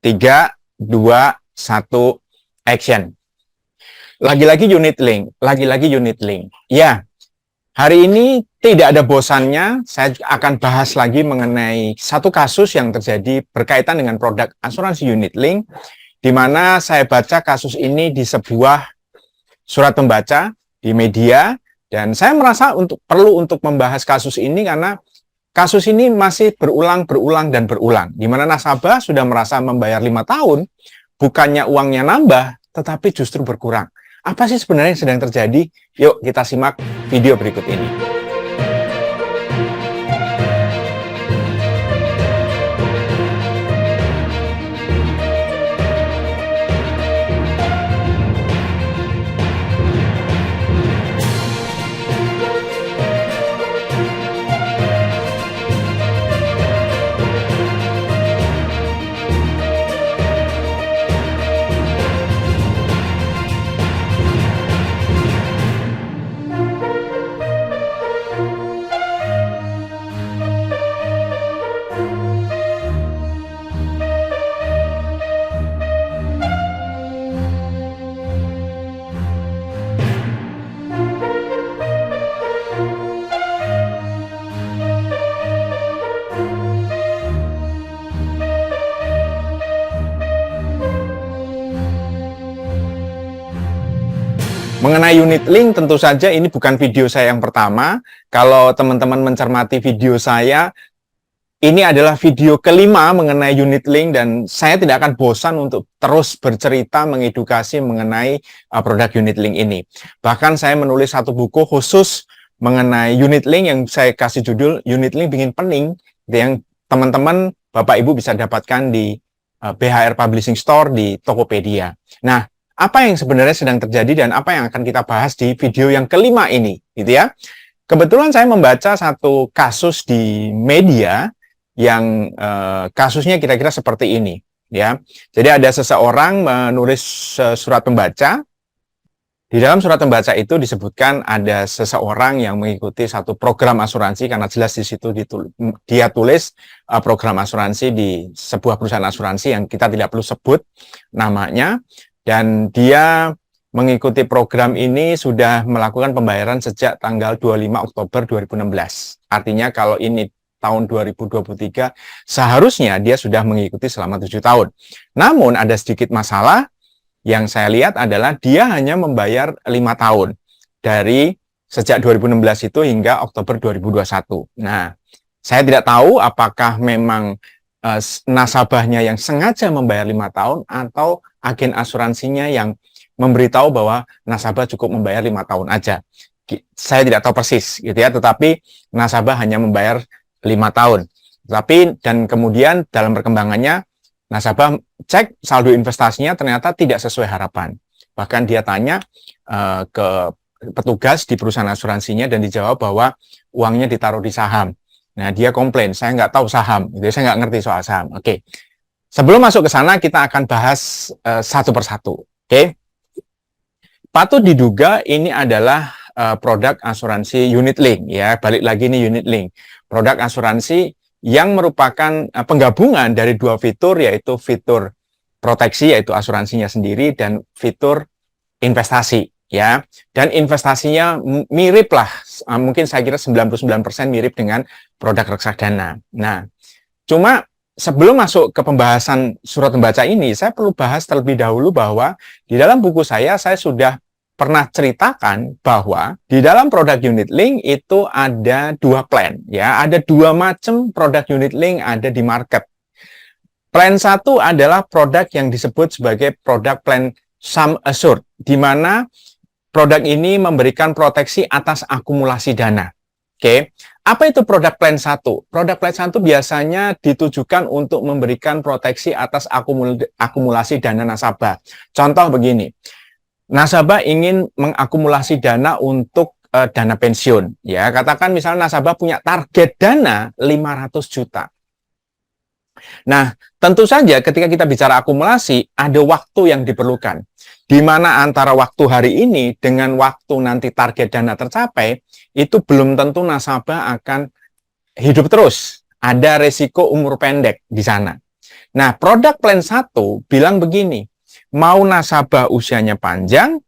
3, 2, 1, action. Lagi-lagi unit link, lagi-lagi unit link. Ya, hari ini tidak ada bosannya, saya akan bahas lagi mengenai satu kasus yang terjadi berkaitan dengan produk asuransi unit link, di mana saya baca kasus ini di sebuah surat pembaca di media, dan saya merasa perlu untuk membahas kasus ini karena kasus ini masih berulang, dan berulang, di mana nasabah sudah merasa membayar 5 tahun, bukannya uangnya nambah, tetapi justru berkurang. Apa sih sebenarnya yang sedang terjadi? Yuk kita simak video berikut ini. Mengenai unit link, tentu saja ini bukan video saya yang pertama. Kalau teman-teman mencermati video saya, ini adalah video kelima mengenai unit link, dan saya tidak akan bosan untuk terus bercerita, mengedukasi mengenai produk unit link ini. Bahkan saya menulis satu buku khusus mengenai unit link yang saya kasih judul Unit Link Bikin Pening, yang teman-teman, Bapak Ibu bisa dapatkan di BHR Publishing Store di Tokopedia. Nah, apa yang sebenarnya sedang terjadi dan apa yang akan kita bahas di video yang kelima ini, gitu ya. Kebetulan saya membaca satu kasus di media yang kasusnya kira-kira seperti ini, ya. Jadi ada seseorang menulis surat pembaca. Di dalam surat pembaca itu disebutkan ada seseorang yang mengikuti satu program asuransi, karena jelas di situ dia tulis program asuransi di sebuah perusahaan asuransi yang kita tidak perlu sebut namanya. Dan dia mengikuti program ini sudah melakukan pembayaran sejak tanggal 25 Oktober 2016. Artinya kalau ini tahun 2023, seharusnya dia sudah mengikuti selama 7 tahun. Namun ada sedikit masalah yang saya lihat adalah dia hanya membayar 5 tahun. Dari sejak 2016 itu hingga Oktober 2021. Nah, saya tidak tahu apakah memang nasabahnya yang sengaja membayar 5 tahun atau agen asuransinya yang memberitahu bahwa nasabah cukup membayar 5 tahun aja. Saya tidak tahu persis, gitu ya. Tetapi nasabah hanya membayar 5 tahun. Dan kemudian dalam perkembangannya, nasabah cek saldo investasinya ternyata tidak sesuai harapan. Bahkan dia tanya ke petugas di perusahaan asuransinya dan dijawab bahwa uangnya ditaruh di saham. Nah, dia komplain, saya nggak tahu saham, jadi saya nggak ngerti soal saham. Oke. Sebelum masuk ke sana, kita akan bahas satu persatu. Oke. Patut diduga ini adalah produk asuransi unit link, ya. Balik lagi nih unit link. Produk asuransi yang merupakan penggabungan dari dua fitur, yaitu fitur proteksi, yaitu asuransinya sendiri, dan fitur investasi, ya. Dan investasinya mirip lah, mungkin saya kira 99% mirip dengan produk reksadana. Nah, cuma sebelum masuk ke pembahasan surat pembaca ini, saya perlu bahas terlebih dahulu bahwa di dalam buku saya sudah pernah ceritakan bahwa di dalam produk unit link itu ada dua plan, ya, ada dua macam produk unit link ada di market. Plan satu adalah produk yang disebut sebagai produk plan sum assured, di mana produk ini memberikan proteksi atas akumulasi dana. Oke, apa itu produk plan 1? Produk plan 1 biasanya ditujukan untuk memberikan proteksi atas akumulasi dana nasabah. Contoh begini, nasabah ingin mengakumulasi dana untuk dana pensiun. Ya, katakan misalnya nasabah punya target dana 500 juta. Nah, tentu saja ketika kita bicara akumulasi, ada waktu yang diperlukan. Di mana antara waktu hari ini dengan waktu nanti target dana tercapai, itu belum tentu nasabah akan hidup terus. Ada resiko umur pendek di sana. Nah, produk plan 1 bilang begini, mau nasabah usianya panjang,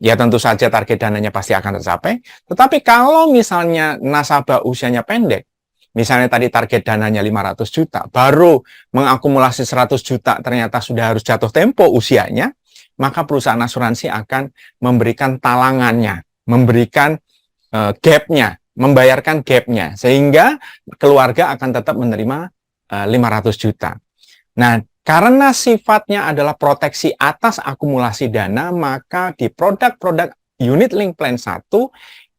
ya tentu saja target dananya pasti akan tercapai. Tetapi kalau misalnya nasabah usianya pendek, misalnya tadi target dananya 500 juta, baru mengakumulasi 100 juta ternyata sudah harus jatuh tempo usianya, maka perusahaan asuransi akan memberikan talangannya, memberikan gap-nya, membayarkan gap-nya, sehingga keluarga akan tetap menerima 500 juta. Nah, karena sifatnya adalah proteksi atas akumulasi dana, maka di produk-produk Unit Link Plan 1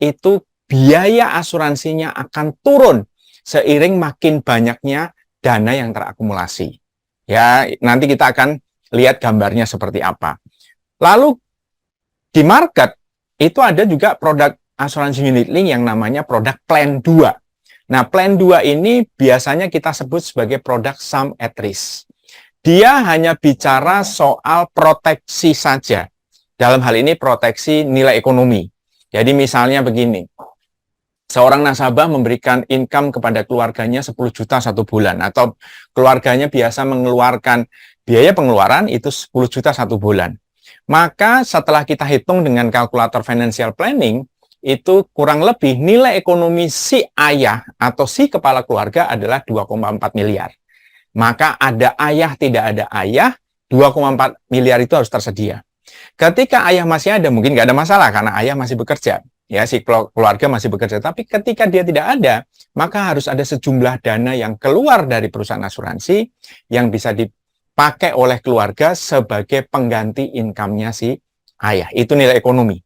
itu biaya asuransinya akan turun seiring makin banyaknya dana yang terakumulasi. Ya, nanti kita akan lihat gambarnya seperti apa. Lalu di market itu ada juga produk asuransi Unit Link yang namanya produk Plan 2. Nah, Plan 2 ini biasanya kita sebut sebagai produk sum at risk. Dia hanya bicara soal proteksi saja. Dalam hal ini proteksi nilai ekonomi. Jadi misalnya begini, seorang nasabah memberikan income kepada keluarganya 10 juta satu bulan, atau keluarganya biasa mengeluarkan biaya pengeluaran itu 10 juta satu bulan. Maka setelah kita hitung dengan kalkulator financial planning, itu kurang lebih nilai ekonomi si ayah atau si kepala keluarga adalah 2,4 miliar. Maka ada ayah, tidak ada ayah, 2,4 miliar itu harus tersedia. Ketika ayah masih ada, mungkin nggak ada masalah karena ayah masih bekerja. Ya, si keluarga masih bekerja. Tapi ketika dia tidak ada, maka harus ada sejumlah dana yang keluar dari perusahaan asuransi yang bisa dipakai oleh keluarga sebagai pengganti income-nya si ayah. Itu nilai ekonomi.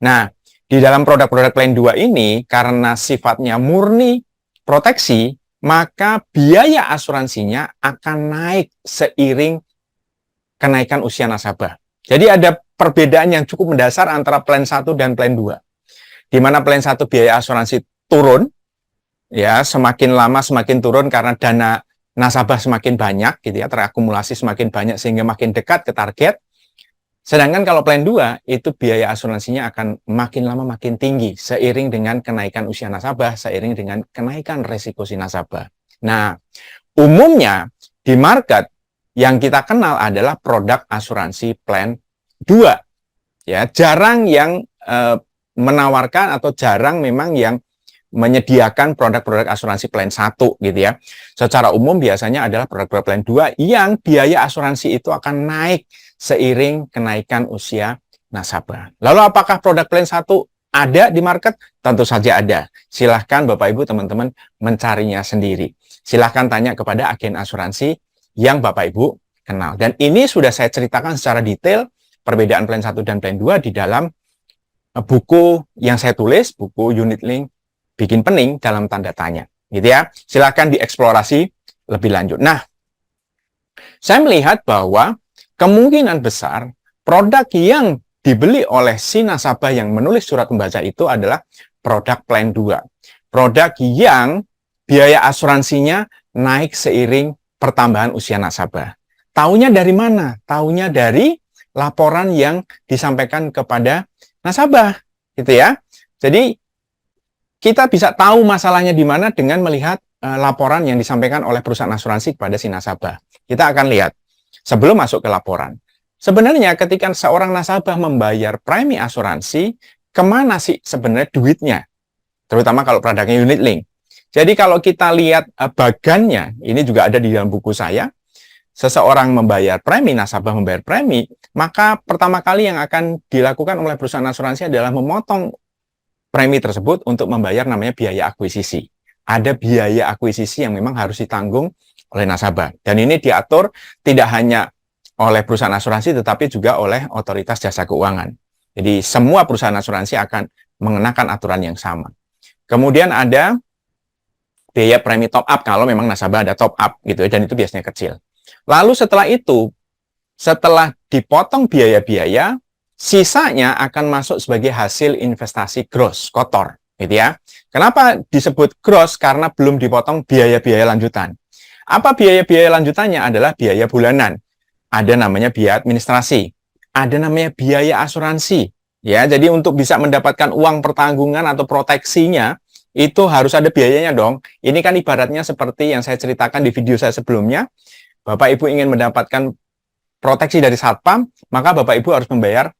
Nah, di dalam produk-produk Plan 2 ini, karena sifatnya murni proteksi, maka biaya asuransinya akan naik seiring kenaikan usia nasabah. Jadi ada perbedaan yang cukup mendasar antara Plan 1 dan Plan 2. Di mana Plan 1 biaya asuransi turun, ya semakin lama semakin turun karena dana nasabah semakin banyak, gitu ya, terakumulasi semakin banyak sehingga makin dekat ke target. Sedangkan kalau Plan 2, itu biaya asuransinya akan makin lama makin tinggi, seiring dengan kenaikan usia nasabah, seiring dengan kenaikan resiko si nasabah. Nah, umumnya di market yang kita kenal adalah produk asuransi Plan 2. Ya, jarang yang menawarkan atau jarang memang yang menyediakan produk-produk asuransi Plan 1 gitu ya. Secara umum biasanya adalah produk-produk Plan 2 yang biaya asuransi itu akan naik seiring kenaikan usia nasabah. Lalu apakah produk Plan 1 ada di market? Tentu saja ada. Silahkan Bapak Ibu teman-teman mencarinya sendiri. Silahkan tanya kepada agen asuransi yang Bapak Ibu kenal. Dan ini sudah saya ceritakan secara detail perbedaan Plan 1 dan Plan 2 di dalam buku yang saya tulis, buku Unit Link Bikin Pening dalam tanda tanya, gitu ya. Silakan dieksplorasi lebih lanjut. Nah, saya melihat bahwa kemungkinan besar produk yang dibeli oleh si nasabah yang menulis surat pembaca itu adalah produk Plan 2. Produk yang biaya asuransinya naik seiring pertambahan usia nasabah. Taunya dari mana? Taunya dari laporan yang disampaikan kepada nasabah, gitu ya. Jadi kita bisa tahu masalahnya di mana dengan melihat laporan yang disampaikan oleh perusahaan asuransi kepada si nasabah. Kita akan lihat sebelum masuk ke laporan. Sebenarnya ketika seorang nasabah membayar premi asuransi, kemana sih sebenarnya duitnya? Terutama kalau produknya Unit Link. Jadi kalau kita lihat bagannya, ini juga ada di dalam buku saya, seseorang membayar premi, nasabah membayar premi, maka pertama kali yang akan dilakukan oleh perusahaan asuransi adalah memotong premi tersebut untuk membayar namanya biaya akuisisi. Ada biaya akuisisi yang memang harus ditanggung oleh nasabah. Dan ini diatur tidak hanya oleh perusahaan asuransi, tetapi juga oleh otoritas jasa keuangan. Jadi semua perusahaan asuransi akan mengenakan aturan yang sama. Kemudian ada biaya premi top up kalau memang nasabah ada top up gitu ya, dan itu biasanya kecil. Lalu setelah itu, setelah dipotong biaya-biaya, sisanya akan masuk sebagai hasil investasi gross, kotor, gitu ya. Kenapa disebut gross? Karena belum dipotong biaya-biaya lanjutan. Apa biaya-biaya lanjutannya? Adalah biaya bulanan. Ada namanya biaya administrasi, ada namanya biaya asuransi. Ya, jadi untuk bisa mendapatkan uang pertanggungan atau proteksinya, itu harus ada biayanya dong. Ini kan ibaratnya seperti yang saya ceritakan di video saya sebelumnya, Bapak Ibu ingin mendapatkan proteksi dari satpam, maka Bapak Ibu harus membayar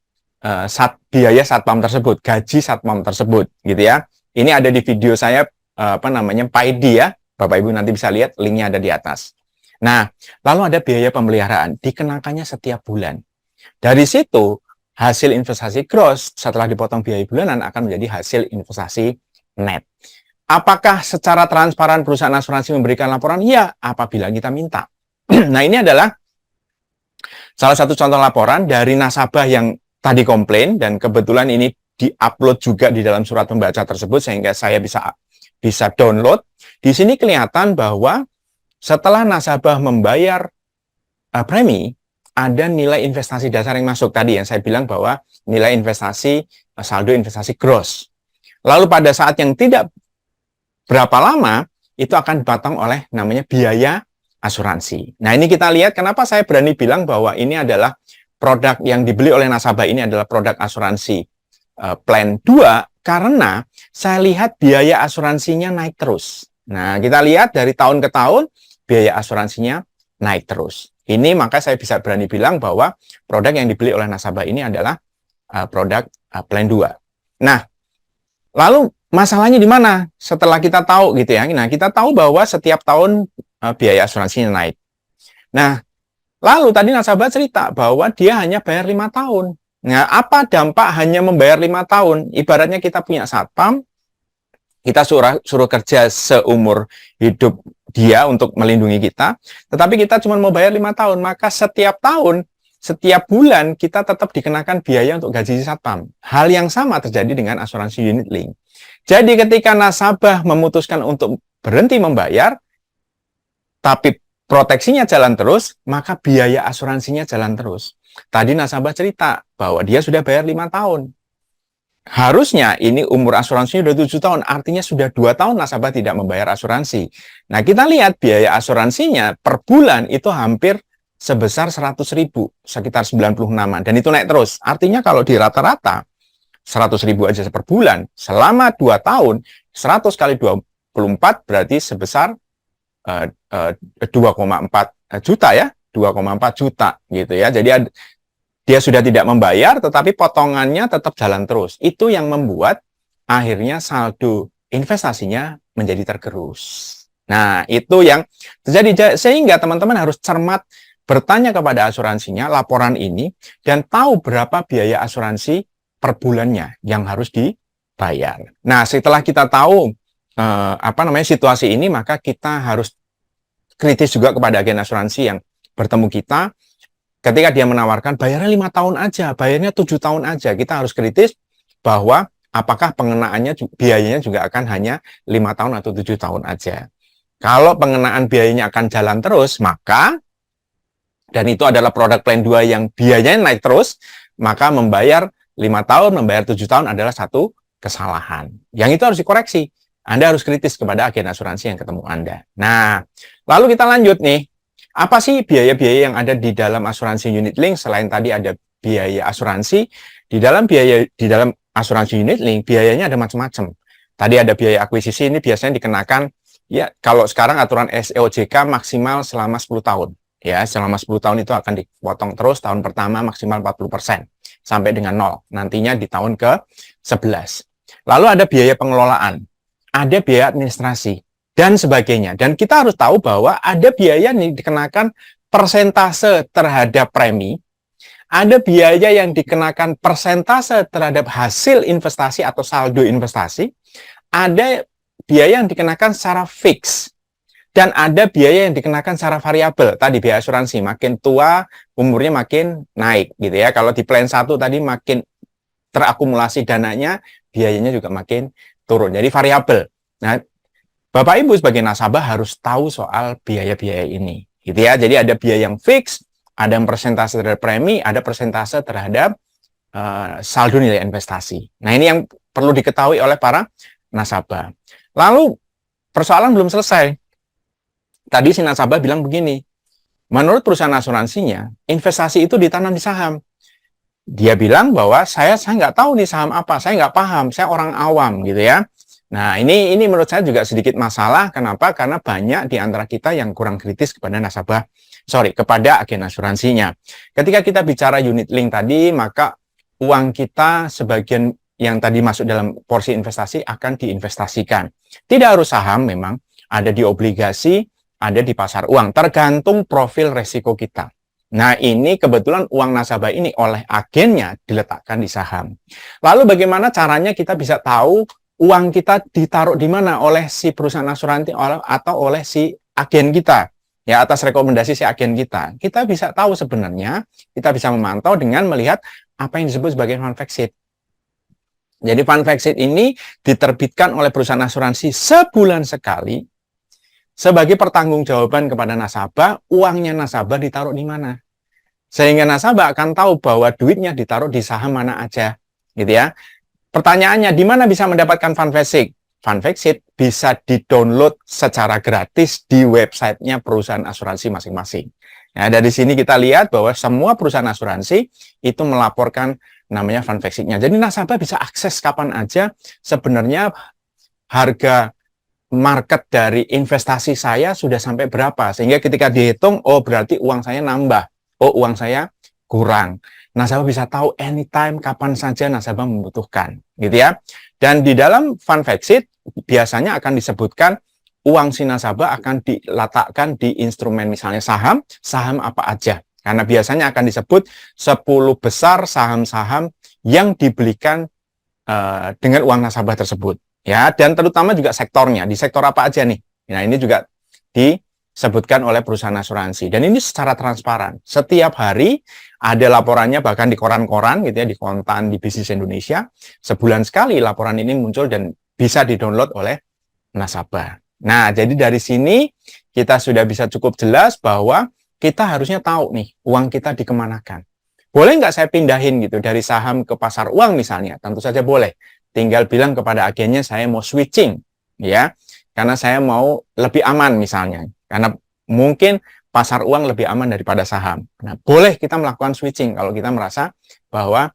biaya satpam tersebut, gaji satpam tersebut, gitu ya. Ini ada di video saya, Pak Edi ya. Bapak Ibu nanti bisa lihat, linknya ada di atas. Nah, lalu ada biaya pemeliharaan, dikenakannya setiap bulan. Dari situ, hasil investasi gross setelah dipotong biaya bulanan akan menjadi hasil investasi net. Apakah secara transparan perusahaan asuransi memberikan laporan? Ya, apabila kita minta. Nah, ini adalah salah satu contoh laporan dari nasabah yang tadi komplain, dan kebetulan ini di-upload juga di dalam surat pembaca tersebut, sehingga saya bisa download. Di sini kelihatan bahwa setelah nasabah membayar premi, ada nilai investasi dasar yang masuk tadi, yang saya bilang bahwa nilai investasi, saldo investasi gross. Lalu pada saat yang tidak berapa lama, itu akan dipotong oleh namanya biaya asuransi. Nah, ini kita lihat kenapa saya berani bilang bahwa ini adalah produk yang dibeli oleh nasabah, ini adalah produk asuransi plan 2, karena saya lihat biaya asuransinya naik terus. Nah, kita lihat dari tahun ke tahun, biaya asuransinya naik terus. Ini maka saya bisa berani bilang bahwa produk yang dibeli oleh nasabah ini adalah produk plan 2. Nah, lalu masalahnya di mana? Setelah kita tahu gitu ya. Nah, kita tahu bahwa setiap tahun biaya asuransinya naik. Nah, lalu tadi nasabah cerita bahwa dia hanya bayar 5 tahun. Nah, apa dampak hanya membayar 5 tahun? Ibaratnya kita punya satpam, kita suruh kerja seumur hidup dia untuk melindungi kita, tetapi kita cuma mau bayar 5 tahun, maka setiap tahun, setiap bulan kita tetap dikenakan biaya untuk gaji satpam. Hal yang sama terjadi dengan asuransi unit link. Jadi ketika nasabah memutuskan untuk berhenti membayar, tapi proteksinya jalan terus, maka biaya asuransinya jalan terus. Tadi nasabah cerita bahwa dia sudah bayar 5 tahun. Harusnya ini umur asuransinya sudah 7 tahun, artinya sudah 2 tahun nasabah tidak membayar asuransi. Nah, kita lihat biaya asuransinya per bulan itu hampir sebesar 100.000, sekitar 96-an, dan itu naik terus. Artinya kalau di rata-rata 100.000 aja per bulan, selama 2 tahun, 100 kali 24 berarti sebesar 2,4 juta ya, 2,4 juta gitu ya. Jadi dia sudah tidak membayar, tetapi potongannya tetap jalan terus. Itu yang membuat akhirnya saldo investasinya menjadi tergerus. Nah, itu yang terjadi, sehingga teman-teman harus cermat bertanya kepada asuransinya laporan ini dan tahu berapa biaya asuransi per bulannya yang harus dibayar. Nah, setelah kita tahu situasi ini, maka kita harus kritis juga kepada agen asuransi yang bertemu kita. Ketika dia menawarkan bayarnya 5 tahun aja, bayarnya 7 tahun aja, kita harus kritis bahwa apakah pengenaannya, biayanya juga akan hanya 5 tahun atau 7 tahun aja. Kalau pengenaan biayanya akan jalan terus, maka, dan itu adalah produk plan 2 yang biayanya naik terus, maka membayar 5 tahun, membayar 7 tahun adalah satu kesalahan. Yang itu harus dikoreksi. Anda harus kritis kepada agen asuransi yang ketemu Anda. Nah, lalu kita lanjut nih. Apa sih biaya-biaya yang ada di dalam asuransi unit link? Selain tadi ada biaya asuransi, di dalam asuransi unit link, biayanya ada macam-macam. Tadi ada biaya akuisisi, ini biasanya dikenakan, ya kalau sekarang aturan SEOJK maksimal selama 10 tahun. Ya, selama 10 tahun itu akan dipotong terus, tahun pertama maksimal 40%, sampai dengan 0. Nantinya di tahun ke-11. Lalu ada biaya pengelolaan, ada biaya administrasi, dan sebagainya. Dan kita harus tahu bahwa ada biaya yang dikenakan persentase terhadap premi, ada biaya yang dikenakan persentase terhadap hasil investasi atau saldo investasi, ada biaya yang dikenakan secara fix, dan ada biaya yang dikenakan secara variabel. Tadi biaya asuransi, makin tua umurnya makin naik gitu ya. Kalau di plan 1 tadi makin terakumulasi dananya, biayanya juga makin turun. Jadi variabel. Nah, Bapak Ibu sebagai nasabah harus tahu soal biaya-biaya ini, gitu ya. Jadi ada biaya yang fix, ada yang persentase terhadap premi, ada persentase terhadap saldo nilai investasi. Nah, ini yang perlu diketahui oleh para nasabah. Lalu persoalan belum selesai. Tadi si nasabah bilang begini, menurut perusahaan asuransinya, investasi itu ditanam di saham. Dia bilang bahwa saya nggak tahu nih saham apa, saya nggak paham, saya orang awam gitu ya. Nah, ini menurut saya juga sedikit masalah. Kenapa? Karena banyak di antara kita yang kurang kritis kepada kepada agen asuransinya. Ketika kita bicara unit link tadi, maka uang kita sebagian yang tadi masuk dalam porsi investasi akan diinvestasikan. Tidak harus saham memang, ada di obligasi, ada di pasar uang, tergantung profil resiko kita. Nah, ini kebetulan uang nasabah ini oleh agennya diletakkan di saham. Lalu bagaimana caranya kita bisa tahu uang kita ditaruh di mana oleh si perusahaan asuransi atau oleh si agen kita? Ya, atas rekomendasi si agen kita. Kita bisa tahu sebenarnya, kita bisa memantau dengan melihat apa yang disebut sebagai fund fact sheet. Jadi fund fact sheet ini diterbitkan oleh perusahaan asuransi sebulan sekali sebagai pertanggungjawaban kepada nasabah, uangnya nasabah ditaruh di mana. Sehingga nasabah akan tahu bahwa duitnya ditaruh di saham mana aja, gitu ya. Pertanyaannya, di mana bisa mendapatkan fund fact sheet? Fund fact sheet bisa di-download secara gratis di websitenya perusahaan asuransi masing-masing. Nah, dari sini kita lihat bahwa semua perusahaan asuransi itu melaporkan namanya fund fact sheet-nya. Jadi nasabah bisa akses kapan aja sebenarnya harga market dari investasi saya sudah sampai berapa. Sehingga ketika dihitung, oh berarti uang saya nambah, oh uang saya kurang. Nasabah bisa tahu anytime, kapan saja nasabah membutuhkan, gitu ya. Dan di dalam fund fact sheet biasanya akan disebutkan uang si nasabah akan diletakkan di instrumen misalnya saham apa aja. Karena biasanya akan disebut 10 besar saham-saham yang dibelikan dengan uang nasabah tersebut. Ya, dan terutama juga sektornya. Di sektor apa aja nih? Nah, ini juga disebutkan oleh perusahaan asuransi. Dan ini secara transparan. Setiap hari ada laporannya, bahkan di koran-koran, gitu ya, di Kontan, di Bisnis Indonesia. Sebulan sekali laporan ini muncul dan bisa di-download oleh nasabah. Nah, jadi dari sini kita sudah bisa cukup jelas bahwa kita harusnya tahu nih, uang kita dikemanakan. Boleh nggak saya pindahin gitu dari saham ke pasar uang misalnya? Tentu saja boleh. Tinggal bilang kepada agennya saya mau switching, ya, karena saya mau lebih aman misalnya. Karena mungkin pasar uang lebih aman daripada saham. Nah, boleh kita melakukan switching kalau kita merasa bahwa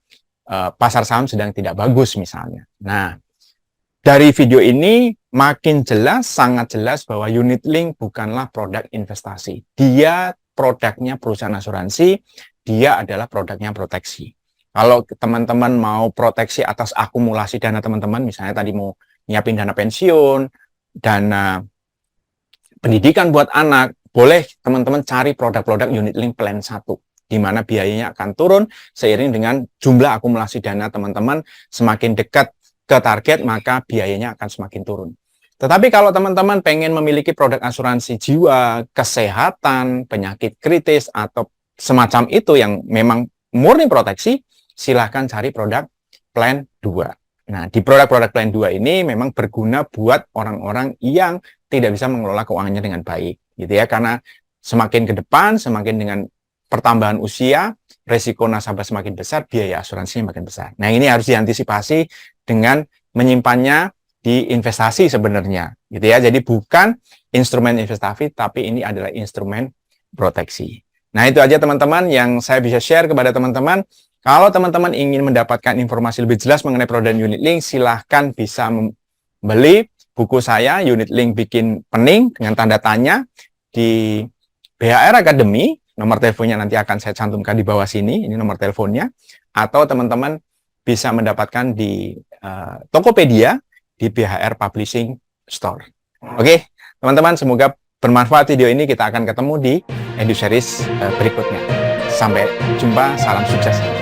pasar saham sedang tidak bagus misalnya. Nah, dari video ini makin jelas, sangat jelas bahwa unit link bukanlah produk investasi. Dia produknya perusahaan asuransi, dia adalah produknya proteksi. Kalau teman-teman mau proteksi atas akumulasi dana teman-teman, misalnya tadi mau nyiapin dana pensiun, dana pendidikan buat anak, boleh teman-teman cari produk-produk unit link plan 1, di mana biayanya akan turun seiring dengan jumlah akumulasi dana teman-teman semakin dekat ke target, maka biayanya akan semakin turun. Tetapi kalau teman-teman pengen memiliki produk asuransi jiwa, kesehatan, penyakit kritis, atau semacam itu yang memang murni proteksi, silahkan cari produk plan 2. Nah, di produk-produk plan 2 ini memang berguna buat orang-orang yang tidak bisa mengelola keuangannya dengan baik, gitu ya. Karena semakin ke depan, semakin dengan pertambahan usia, resiko nasabah semakin besar, biaya asuransinya makin besar. Nah, ini harus diantisipasi dengan menyimpannya di investasi sebenarnya, gitu ya. Jadi bukan instrumen investasi, tapi ini adalah instrumen proteksi. Nah, itu aja teman-teman yang saya bisa share kepada teman-teman. Kalau teman-teman ingin mendapatkan informasi lebih jelas mengenai produk unit link, silahkan bisa membeli buku saya, Unit Link Bikin Pening, dengan tanda tanya di BHR Academy. Nomor teleponnya nanti akan saya cantumkan di bawah sini, ini nomor teleponnya. Atau teman-teman bisa mendapatkan di Tokopedia, di BHR Publishing Store. Oke, teman-teman, semoga bermanfaat video ini. Kita akan ketemu di EduSeries berikutnya. Sampai jumpa, salam sukses.